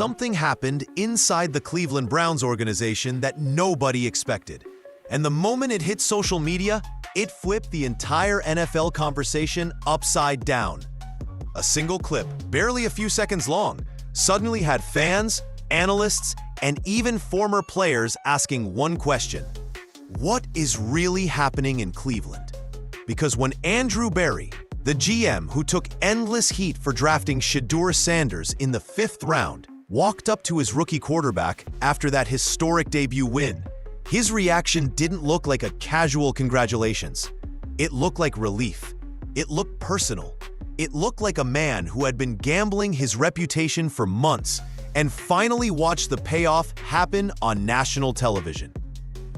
something happened inside the Cleveland Browns organization that nobody expected. And the moment it hit social media, it flipped the entire NFL conversation upside down. A single clip, barely a few seconds long, suddenly had fans, analysts, and even former players asking one question: what is really happening in Cleveland? Because when Andrew Berry, the GM who took endless heat for drafting Shedeur Sanders in the 5th round, walked up to his rookie quarterback after that historic debut win, his reaction didn't look like a casual congratulations. It looked like relief. It looked personal. It looked like a man who had been gambling his reputation for months and finally watched the payoff happen on national television.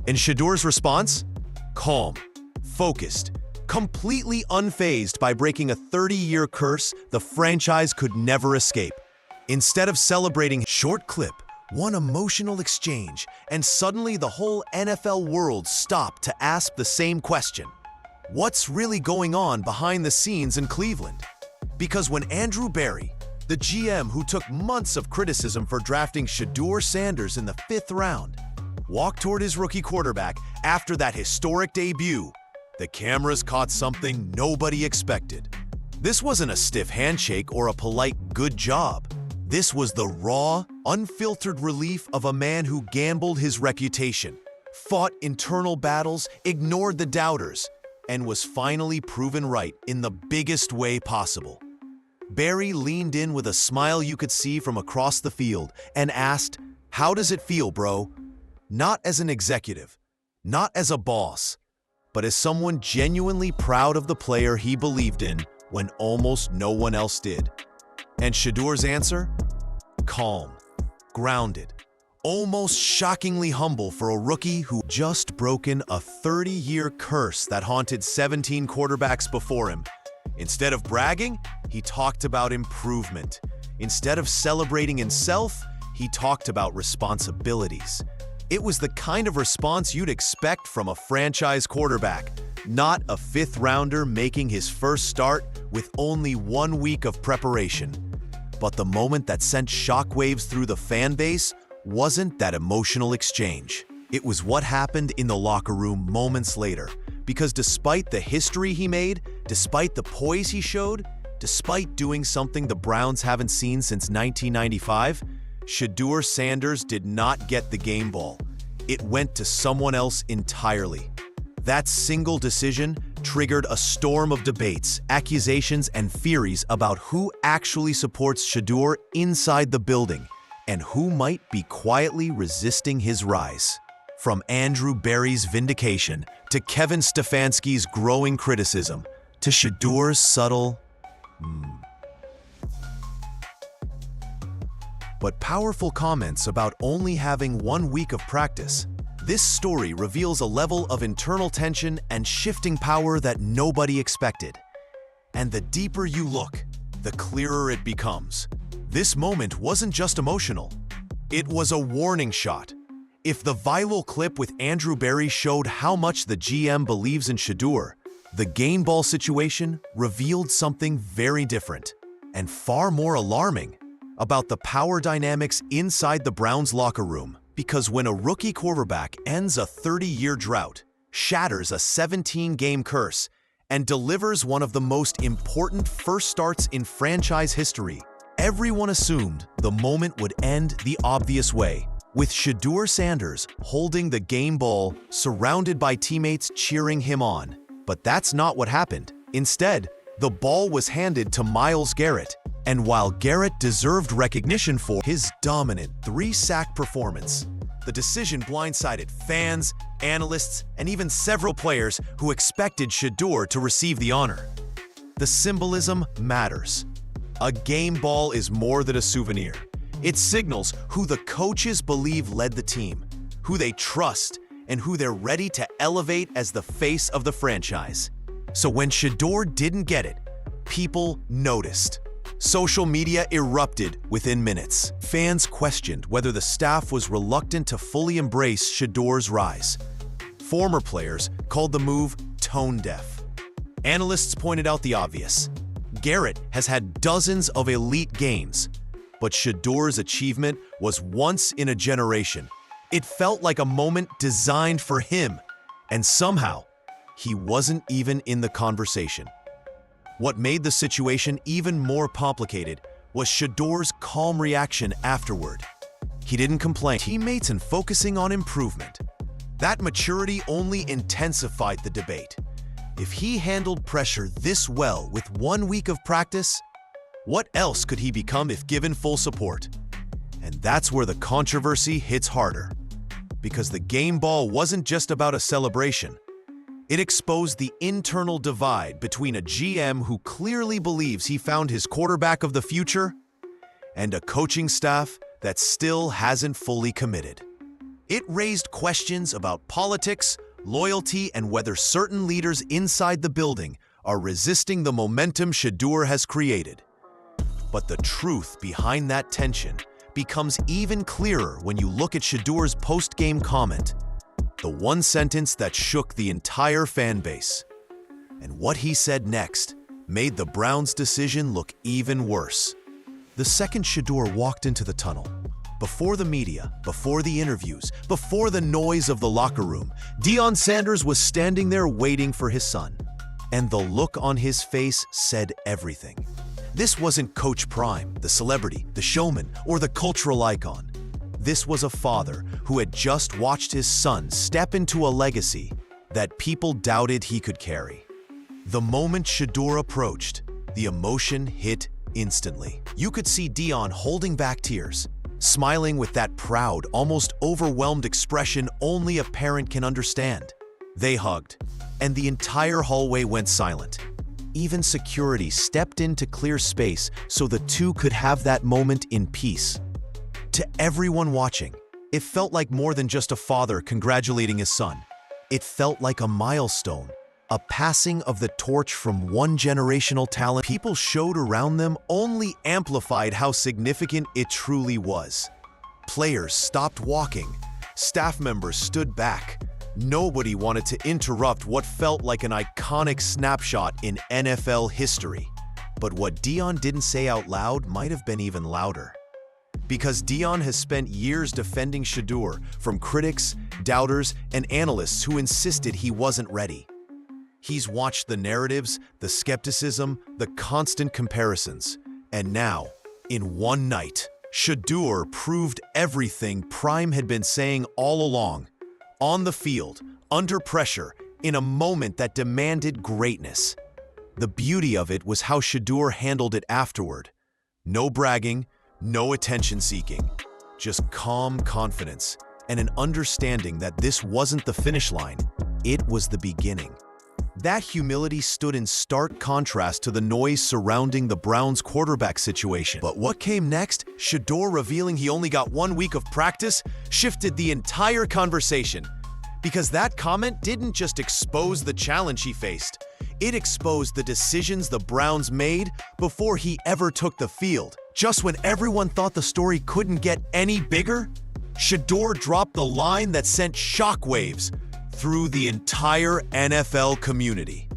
And Shedeur's response? Calm, focused, completely unfazed by breaking a 30-year curse the franchise could never escape. Instead of celebrating, short clip, one emotional exchange, and suddenly the whole NFL world stopped to ask the same question: what's really going on behind the scenes in Cleveland? Because when Andrew Berry, the GM who took months of criticism for drafting Shedeur Sanders in the 5th round, walked toward his rookie quarterback after that historic debut, the cameras caught something nobody expected. This wasn't a stiff handshake or a polite "good job." This was the raw, unfiltered relief of a man who gambled his reputation, fought internal battles, ignored the doubters, and was finally proven right in the biggest way possible. Berry leaned in with a smile you could see from across the field and asked, "How does it feel, bro?" Not as an executive, not as a boss, but as someone genuinely proud of the player he believed in when almost no one else did. And Shedeur's answer? Calm, grounded, almost shockingly humble for a rookie who just broken a 30-year curse that haunted 17 quarterbacks before him. Instead of bragging, he talked about improvement. Instead of celebrating himself, he talked about responsibilities. It was the kind of response you'd expect from a franchise quarterback, not a 5th rounder making his first start with only 1 week of preparation. But the moment that sent shockwaves through the fan base wasn't that emotional exchange. It was what happened in the locker room moments later. Because despite the history he made, despite the poise he showed, despite doing something the Browns haven't seen since 1995, Shedeur Sanders did not get the game ball. It went to someone else entirely. That single decision triggered a storm of debates, accusations, and theories about who actually supports Shedeur inside the building and who might be quietly resisting his rise. From Andrew Berry's vindication to Kevin Stefanski's growing criticism to Shedeur's subtle but powerful comments about only having 1 week of practice, this story reveals a level of internal tension and shifting power that nobody expected. And the deeper you look, the clearer it becomes. This moment wasn't just emotional. It was a warning shot. If the viral clip with Andrew Berry showed how much the GM believes in Shedeur, the game ball situation revealed something very different and far more alarming about the power dynamics inside the Browns locker room. Because when a rookie quarterback ends a 30-year drought, shatters a 17-game curse, and delivers one of the most important first starts in franchise history, everyone assumed the moment would end the obvious way, with Shedeur Sanders holding the game ball, surrounded by teammates cheering him on. But that's not what happened. Instead, the ball was handed to Myles Garrett. And while Garrett deserved recognition for his dominant 3-sack performance, the decision blindsided fans, analysts, and even several players who expected Shedeur to receive the honor. The symbolism matters. A game ball is more than a souvenir. It signals who the coaches believe led the team, who they trust, and who they're ready to elevate as the face of the franchise. So when Shedeur didn't get it, people noticed. Social media erupted within minutes. Fans questioned whether the staff was reluctant to fully embrace Shedeur's rise. Former players called the move tone-deaf. Analysts pointed out the obvious. Garrett has had dozens of elite games, but Shedeur's achievement was once in a generation. It felt like a moment designed for him, and somehow, he wasn't even in the conversation. What made the situation even more complicated was Shedeur's calm reaction afterward. He didn't complain. Teammates and focusing on improvement. That maturity only intensified the debate. If he handled pressure this well with 1 week of practice, what else could he become if given full support? And that's where the controversy hits harder. Because the game ball wasn't just about a celebration. It exposed the internal divide between a GM who clearly believes he found his quarterback of the future and a coaching staff that still hasn't fully committed. It raised questions about politics, loyalty, and whether certain leaders inside the building are resisting the momentum Shedeur has created. But the truth behind that tension becomes even clearer when you look at Shedeur's post-game comment, the one sentence that shook the entire fan base. And what he said next made the Browns' decision look even worse. The second Shedeur walked into the tunnel, before the media, before the interviews, before the noise of the locker room, Dion Sanders was standing there waiting for his son. And the look on his face said everything. This wasn't Coach Prime, the celebrity, the showman, or the cultural icon. This was a father who had just watched his son step into a legacy that people doubted he could carry. The moment Shedeur approached, the emotion hit instantly. You could see Dion holding back tears, smiling with that proud, almost overwhelmed expression only a parent can understand. They hugged, and the entire hallway went silent. Even security stepped in to clear space so the two could have that moment in peace. To everyone watching, it felt like more than just a father congratulating his son. It felt like a milestone, a passing of the torch from one generational talent people showed around them only amplified how significant it truly was. Players stopped walking, staff members stood back. Nobody wanted to interrupt what felt like an iconic snapshot in NFL history. But what Dion didn't say out loud might have been even louder. Because Dion has spent years defending Shedeur from critics, doubters, and analysts who insisted he wasn't ready. He's watched the narratives, the skepticism, the constant comparisons. And now, in one night, Shedeur proved everything Prime had been saying all along. On the field, under pressure, in a moment that demanded greatness. The beauty of it was how Shedeur handled it afterward. No bragging, no attention-seeking, just calm confidence and an understanding that this wasn't the finish line, it was the beginning. That humility stood in stark contrast to the noise surrounding the Browns' quarterback situation. But what came next, Shedeur revealing he only got 1 week of practice, shifted the entire conversation. Because that comment didn't just expose the challenge he faced, it exposed the decisions the Browns made before he ever took the field. Just when everyone thought the story couldn't get any bigger, Shedeur dropped the line that sent shockwaves through the entire NFL community.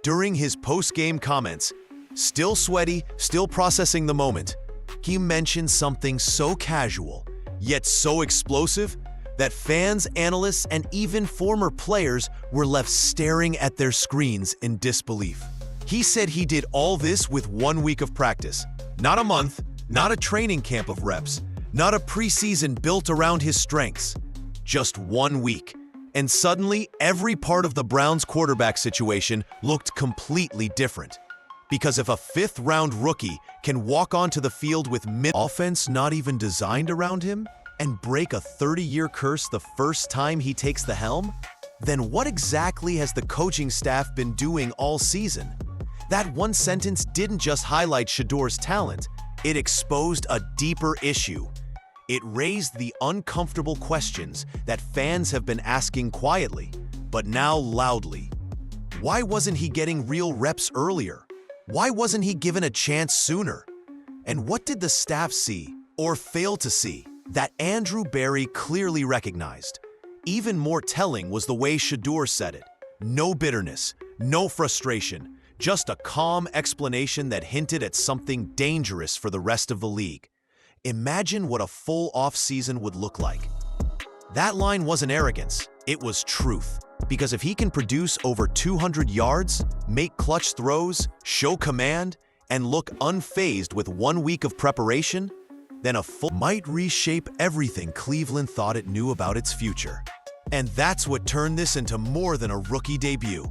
During his post-game comments, still sweaty, still processing the moment, he mentioned something so casual, yet so explosive, that fans, analysts, and even former players were left staring at their screens in disbelief. He said he did all this with 1 week of practice, not a month, not a training camp of reps, not a preseason built around his strengths, just 1 week. And suddenly, every part of the Browns' quarterback situation looked completely different. Because if a fifth-round rookie can walk onto the field with offense not even designed around him and break a 30-year curse the first time he takes the helm, then what exactly has the coaching staff been doing all season? That one sentence didn't just highlight Shedeur's talent, it exposed a deeper issue. It raised the uncomfortable questions that fans have been asking quietly, but now loudly. Why wasn't he getting real reps earlier? Why wasn't he given a chance sooner? And what did the staff see, or fail to see, that Andrew Berry clearly recognized? Even more telling was the way Shedeur said it. No bitterness, no frustration, just a calm explanation that hinted at something dangerous for the rest of the league. Imagine what a full off-season would look like. That line wasn't arrogance, it was truth. Because if he can produce over 200 yards, make clutch throws, show command, and look unfazed with 1 week of preparation, then a full might reshape everything Cleveland thought it knew about its future. And that's what turned this into more than a rookie debut.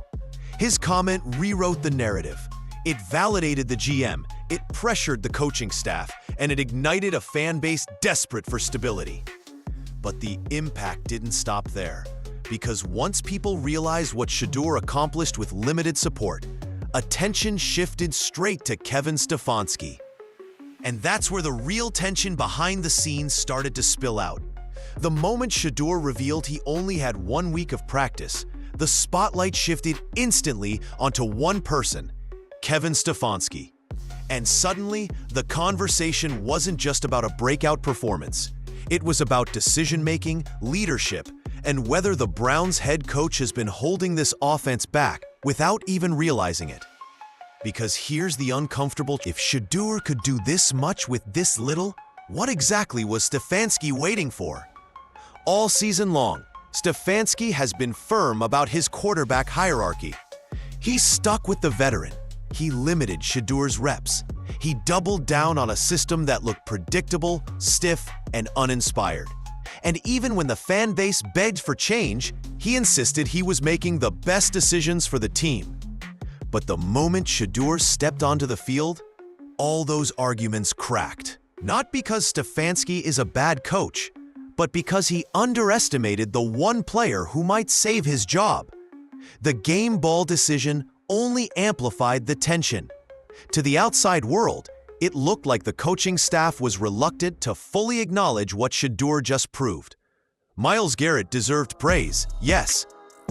His comment rewrote the narrative. It validated the GM, it pressured the coaching staff, and it ignited a fan base desperate for stability. But the impact didn't stop there. Because once people realized what Shedeur accomplished with limited support, attention shifted straight to Kevin Stefanski. And that's where the real tension behind the scenes started to spill out. The moment Shedeur revealed he only had 1 week of practice, the spotlight shifted instantly onto one person, Kevin Stefanski. And suddenly, the conversation wasn't just about a breakout performance. It was about decision-making, leadership, and whether the Browns' head coach has been holding this offense back without even realizing it. Because here's the uncomfortable: if Shedeur could do this much with this little, what exactly was Stefanski waiting for? All season long, Stefanski has been firm about his quarterback hierarchy. He stuck with the veteran. He limited Shedeur's reps. He doubled down on a system that looked predictable, stiff, and uninspired. And even when the fan base begged for change, he insisted he was making the best decisions for the team. But the moment Shedeur stepped onto the field, all those arguments cracked. Not because Stefanski is a bad coach, but because he underestimated the one player who might save his job. The game ball decision only amplified the tension. To the outside world, it looked like the coaching staff was reluctant to fully acknowledge what Shedeur just proved. Myles Garrett deserved praise, yes,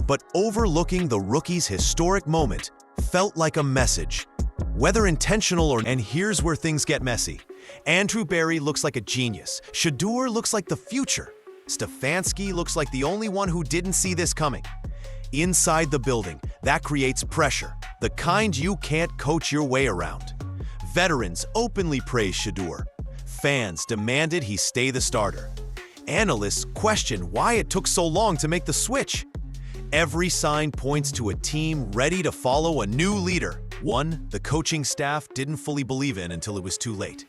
but overlooking the rookie's historic moment felt like a message. Whether intentional or... And here's where things get messy. Andrew Berry looks like a genius. Shedeur looks like the future. Stefanski looks like the only one who didn't see this coming. Inside the building, that creates pressure, the kind you can't coach your way around. Veterans openly praised Shedeur. Fans demanded he stay the starter. Analysts questioned why it took so long to make the switch. Every sign points to a team ready to follow a new leader, one the coaching staff didn't fully believe in until it was too late.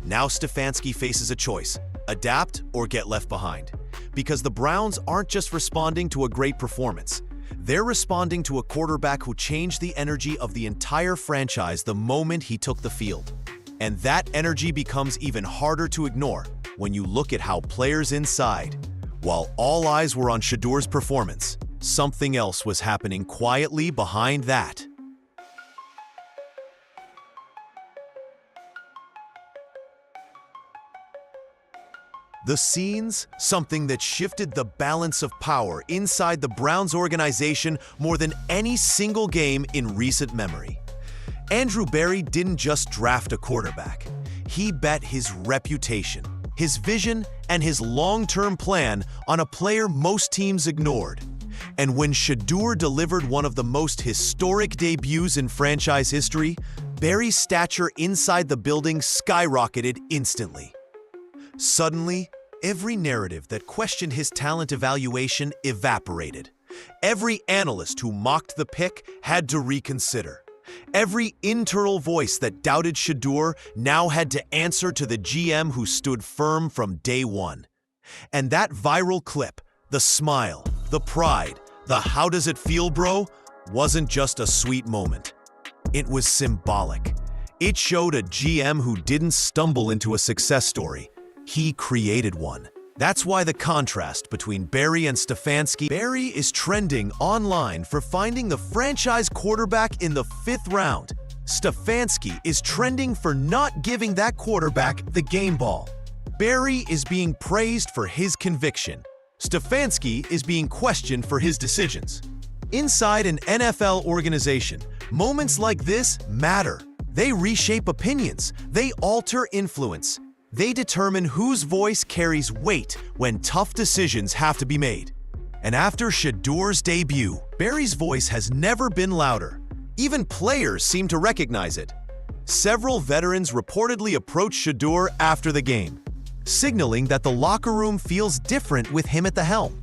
Now Stefanski faces a choice: adapt or get left behind. Because the Browns aren't just responding to a great performance. They're responding to a quarterback who changed the energy of the entire franchise the moment he took the field. And that energy becomes even harder to ignore when you look at how players inside. While all eyes were on Shedeur's performance, something else was happening quietly behind that. The scenes, something that shifted the balance of power inside the Browns organization more than any single game in recent memory. Andrew Berry didn't just draft a quarterback. He bet his reputation, his vision, and his long-term plan on a player most teams ignored. And when Shedeur delivered one of the most historic debuts in franchise history, Berry's stature inside the building skyrocketed instantly. Suddenly, every narrative that questioned his talent evaluation evaporated. Every analyst who mocked the pick had to reconsider. Every internal voice that doubted Shedeur now had to answer to the GM who stood firm from day one. And that viral clip, the smile, the pride, the "how does it feel, bro?" wasn't just a sweet moment. It was symbolic. It showed a GM who didn't stumble into a success story. He created one. That's why the contrast between Berry and Stefanski. Berry is trending online for finding the franchise quarterback in the 5th round. Stefanski is trending for not giving that quarterback the game ball. Berry is being praised for his conviction. Stefanski is being questioned for his decisions. Inside an NFL organization, moments like this matter. They reshape opinions. They alter influence. They determine whose voice carries weight when tough decisions have to be made. And after Shedeur's debut, Berry's voice has never been louder. Even players seem to recognize it. Several veterans reportedly approached Shedeur after the game. signaling that the locker room feels different with him at the helm.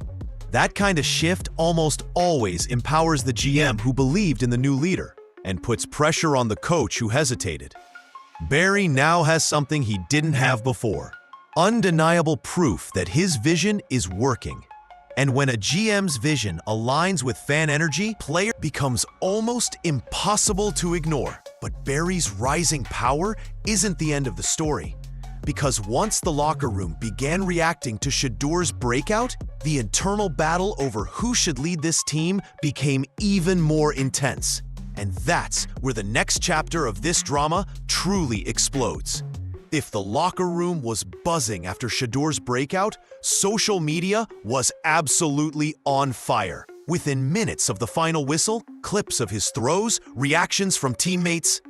That kind of shift almost always empowers the GM who believed in the new leader and puts pressure on the coach who hesitated. Barry now has something he didn't have before: undeniable proof that his vision is working. And when a GM's vision aligns with fan energy, player becomes almost impossible to ignore. But Barry's rising power isn't the end of the story. Because once the locker room began reacting to Shedeur's breakout, the internal battle over who should lead this team became even more intense. And that's where the next chapter of this drama truly explodes. If the locker room was buzzing after Shedeur's breakout, social media was absolutely on fire. Within minutes of the final whistle, clips of his throws, reactions from teammates,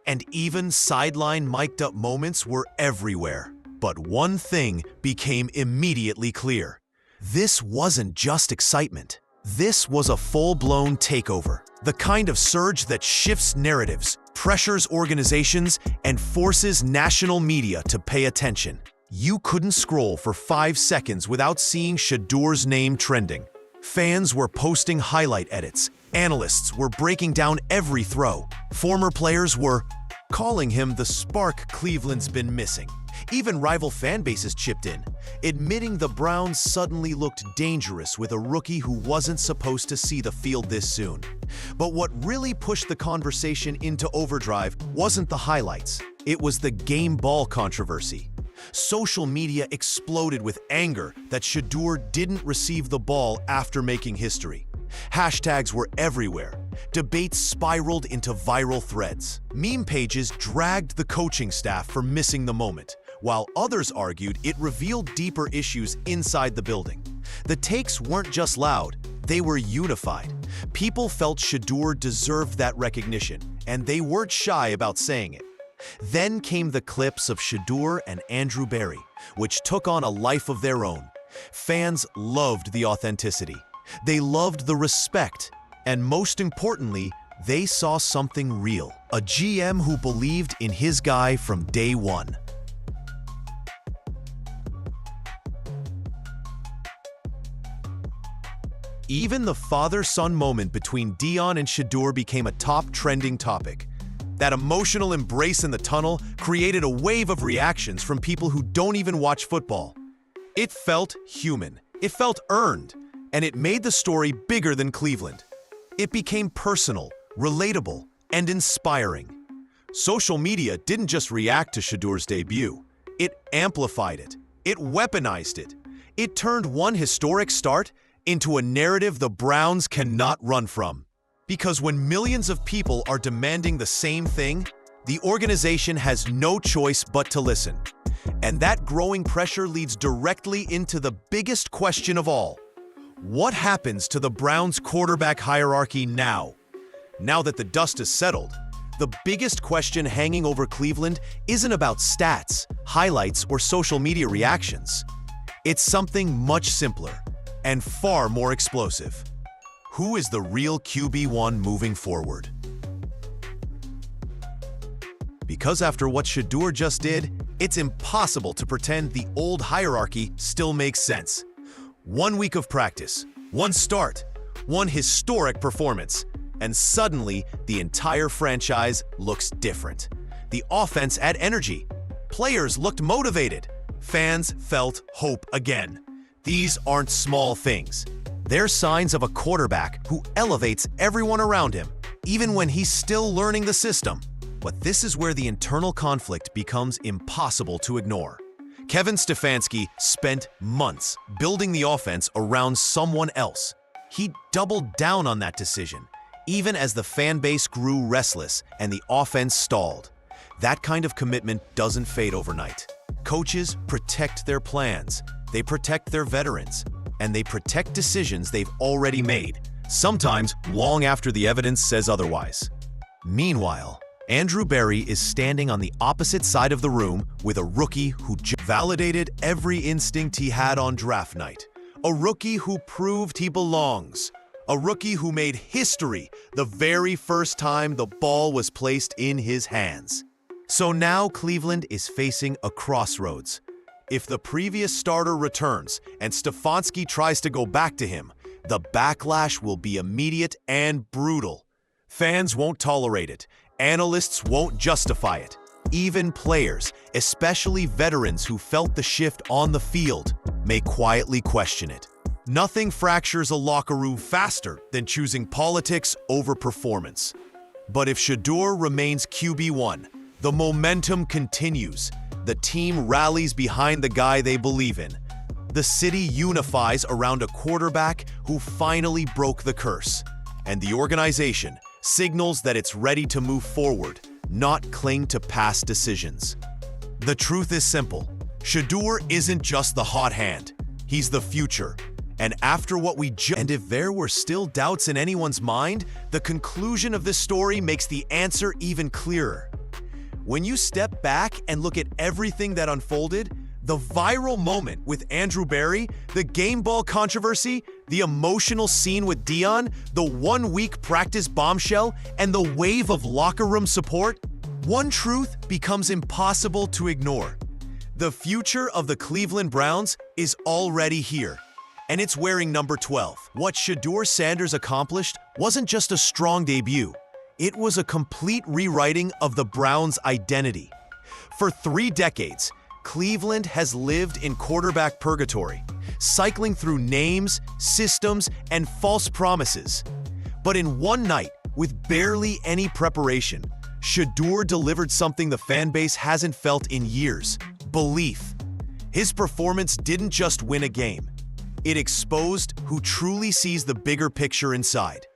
and even sideline mic'd-up moments were everywhere. But one thing became immediately clear. This wasn't just excitement. This was a full-blown takeover. The kind of surge that shifts narratives, pressures organizations, and forces national media to pay attention. You couldn't scroll for 5 seconds without seeing Shedeur's name trending. Fans were posting highlight edits. Analysts were breaking down every throw. Former players were calling him the spark Cleveland's been missing. Even rival fan bases chipped in, admitting the Browns suddenly looked dangerous with a rookie who wasn't supposed to see the field this soon. But what really pushed the conversation into overdrive wasn't the highlights. It was the game ball controversy. Social media exploded with anger that Shedeur didn't receive the ball after making history. Hashtags were everywhere. Debates spiraled into viral threads. Meme pages dragged the coaching staff for missing the moment, while others argued it revealed deeper issues inside the building. The takes weren't just loud, they were unified. People felt Shedeur deserved that recognition, and they weren't shy about saying it. Then came the clips of Shedeur and Andrew Barry, which took on a life of their own. Fans loved the authenticity. They loved the respect. And most importantly, they saw something real. A GM who believed in his guy from day one. Even the father-son moment between Dion and Shedeur became a top trending topic. That emotional embrace in the tunnel created a wave of reactions from people who don't even watch football. It felt human, it felt earned, and it made the story bigger than Cleveland. It became personal, relatable, and inspiring. Social media didn't just react to Shedeur's debut. It amplified it. It weaponized it. It turned one historic start into a narrative the Browns cannot run from. Because when millions of people are demanding the same thing, the organization has no choice but to listen. And that growing pressure leads directly into the biggest question of all. What happens to the Browns' quarterback hierarchy now? Now that the dust has settled, the biggest question hanging over Cleveland isn't about stats, highlights, or social media reactions. It's something much simpler and far more explosive. Who is the real QB1 moving forward? Because after what Shedeur just did, it's impossible to pretend the old hierarchy still makes sense. 1 week of practice, one start, one historic performance, and suddenly the entire franchise looks different. The offense had energy. Players looked motivated. Fans felt hope again. These aren't small things. They're signs of a quarterback who elevates everyone around him, even when he's still learning the system. But this is where the internal conflict becomes impossible to ignore. Kevin Stefanski spent months building the offense around someone else. He doubled down on that decision, even as the fan base grew restless and the offense stalled. That kind of commitment doesn't fade overnight. Coaches protect their plans, they protect their veterans, and they protect decisions they've already made, sometimes long after the evidence says otherwise. Meanwhile, Andrew Barry is standing on the opposite side of the room with a rookie who validated every instinct he had on draft night. A rookie who proved he belongs. A rookie who made history the very first time the ball was placed in his hands. So now Cleveland is facing a crossroads. If the previous starter returns and Stefanski tries to go back to him, the backlash will be immediate and brutal. Fans won't tolerate it. Analysts won't justify it. Even players, especially veterans who felt the shift on the field, may quietly question it. Nothing fractures a locker room faster than choosing politics over performance. But if Shedeur remains QB1, the momentum continues. The team rallies behind the guy they believe in. The city unifies around a quarterback who finally broke the curse. And the organization signals that it's ready to move forward, not cling to past decisions. The truth is simple. Shedeur isn't just the hot hand. He's the future. And after what we and if there were still doubts in anyone's mind, the conclusion of this story makes the answer even clearer. When you step back and look at everything that unfolded, the viral moment with Andrew Berry, the game ball controversy, the emotional scene with Dion, the one-week practice bombshell, and the wave of locker room support, one truth becomes impossible to ignore. The future of the Cleveland Browns is already here, and it's wearing number 12. What Shedeur Sanders accomplished wasn't just a strong debut. It was a complete rewriting of the Browns' identity. For 3 decades, Cleveland has lived in quarterback purgatory, cycling through names, systems, and false promises. But in one night, with barely any preparation, Shedeur delivered something the fan base hasn't felt in years: belief. His performance didn't just win a game. It exposed who truly sees the bigger picture inside.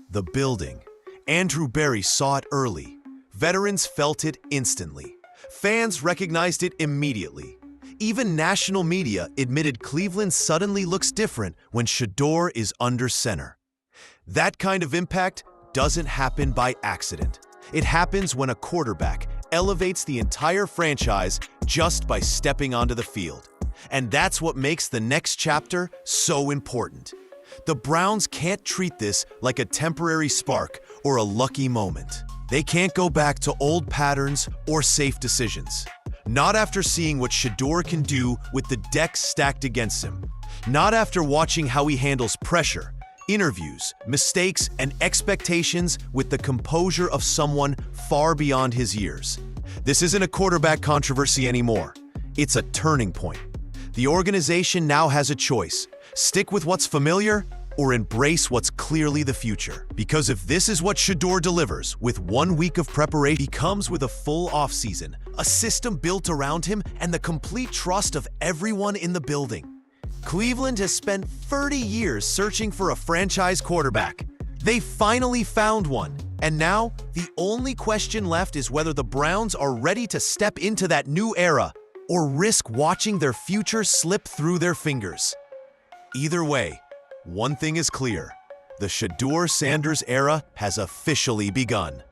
The building. Andrew Berry saw it early. Veterans felt it instantly. Fans recognized it immediately. Even national media admitted Cleveland suddenly looks different when Shedeur is under center. That kind of impact doesn't happen by accident. It happens when a quarterback elevates the entire franchise just by stepping onto the field. And that's what makes the next chapter so important. The Browns can't treat this like a temporary spark or a lucky moment. They can't go back to old patterns or safe decisions. Not after seeing what Shedeur can do with the deck stacked against him. Not after watching how he handles pressure, interviews, mistakes, and expectations with the composure of someone far beyond his years. This isn't a quarterback controversy anymore. It's a turning point. The organization now has a choice: stick with what's familiar or embrace what's clearly the future. Because if this is what Shedeur delivers with 1 week of preparation, he comes with a full offseason, a system built around him, and the complete trust of everyone in the building. Cleveland has spent 30 years searching for a franchise quarterback. They finally found one. And now, the only question left is whether the Browns are ready to step into that new era or risk watching their future slip through their fingers. Either way, one thing is clear: the Shedeur Sanders era has officially begun.